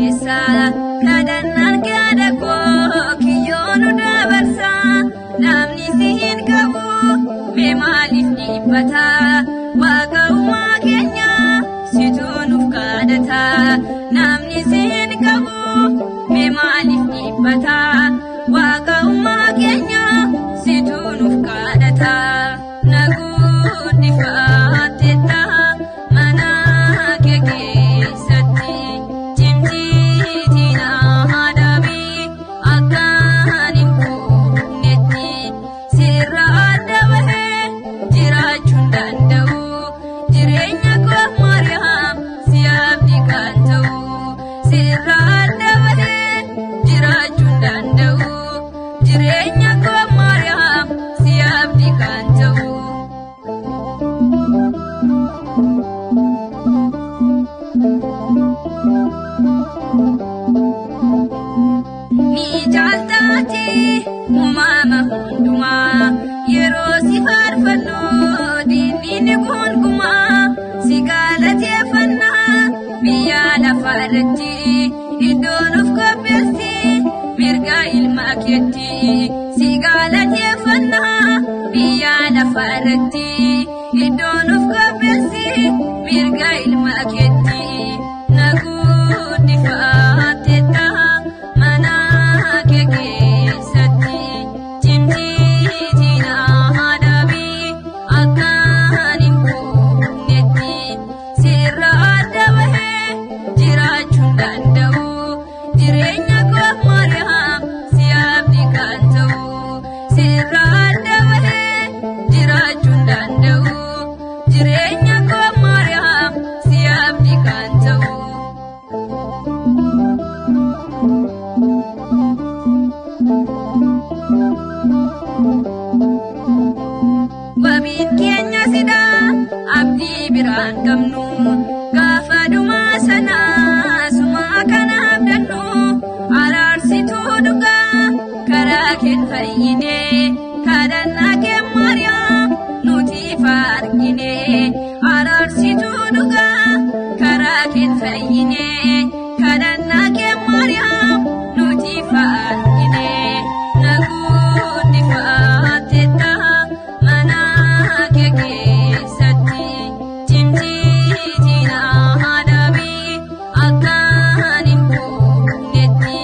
keessa kadhannaan gaada koo kiyyoon dabarsa namni si hin qabu mee maaliif dhiibbata waaqa uumaa keenya situ nuuf kadhata namni si hin qabu mee maaliif dhiibbata waaqa uumaa keenya situ nuuf kadhata naguddifaatetta mana kee keessatti cimtiitiin haadhabii akkaan hin fuunnetti sirra adda bahee jiraachuun danda'u jireenya koo Maariyaam si abdii kan ta'u sirra adda bahee jiraachuun danda'u jireenya koo Maariyaam si abdii kan ta'u. Ni jaaltaati uumama hundumaa yeroo si faarfannu diinni ni gonkumaa si galateeffannaa biyya lafaarratti iddoo nuuf qopheessi mirga ilma keetti si galateeffannaa biyya lafaarratti iddoo nuuf qopheessi mirga ilma keetti naguddifaatetta mana kee keessatti cimtiitiin haadhabii akkaan hin fuunnetti sirra adda bahee jiraachuun danda'u jireenya koo Maariyaam si abdii kan ta'u sirra adda bahee jiraachuun danda'u jireenya koo Maariyaam si abdii kan ta'u. Wabiin keenya sidaa abdii biraan qabnu gaafa dhumaa sanaa sumaa kana abdannu araarsituu dhugaa karaa keen fayyine kadhannaa kee Maariyaam nutiif argine araarsituu dhugaa karaa keen fayyine kadhannaa kee Maariyaam nutiif argine naguddifaatetta mana kee keessatti cimtiitiin haadhabii akkaan hin fuunnetti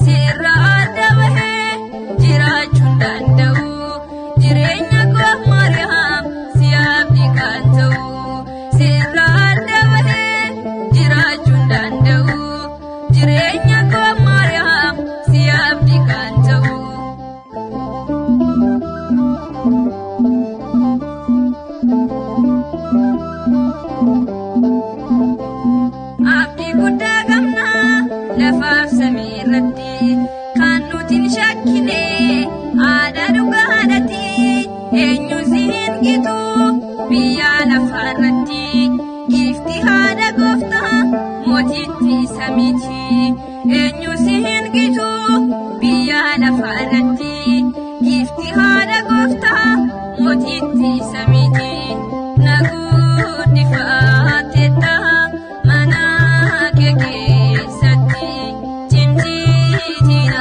sirra adda bahee jiraachuun danda'u jireenya koo Maariyaam si abdii kan ta'u sirra adda bahee jiraachuun danda'u jireenya koo Maariyaam si abdii kan ta'u. Abdii guddaa qabna lafaaf samii irratti kan nuti hin shakkine aadaa dhugaadhaati eenyu si hin gitu biyya lafaarratti giifti haadha gooftaa mootiitti samiiti eenyu si hin gitu biyya lafaarratti giifti haadha gooftaa mootiitti samiiti naguddifaatetta mana kee keessatti cimtiitiin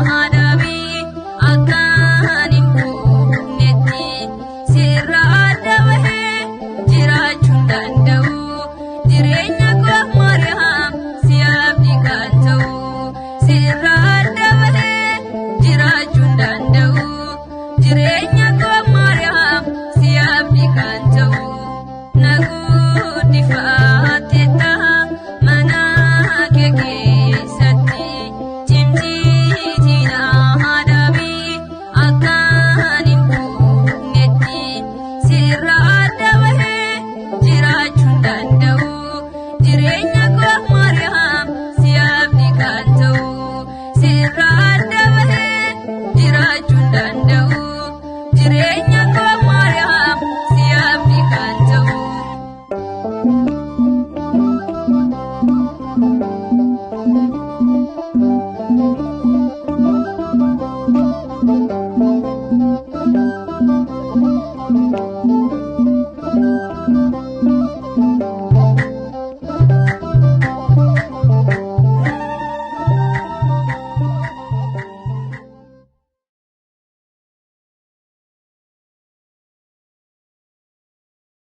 haadhabii akkaan hin fuunnetti sirra adda bahee jiraachuun danda'u jireenya koo Maariyaam si abdii kan ta'u sirra adda bahee jiraachuun danda'u jireenya koo Maariyaam si abdii kan ta'u naguddifaatetta mana kee keessatti cimtiitiin haadhabii akkaan hin fuunnetti sirra adda bahee jiraachuun danda'u jireenya koo Maariyaam si abdii kan ta'u sirra adda bahee jiraachuun danda'u jireenya koo Maariyaam si abdii kan ta'u.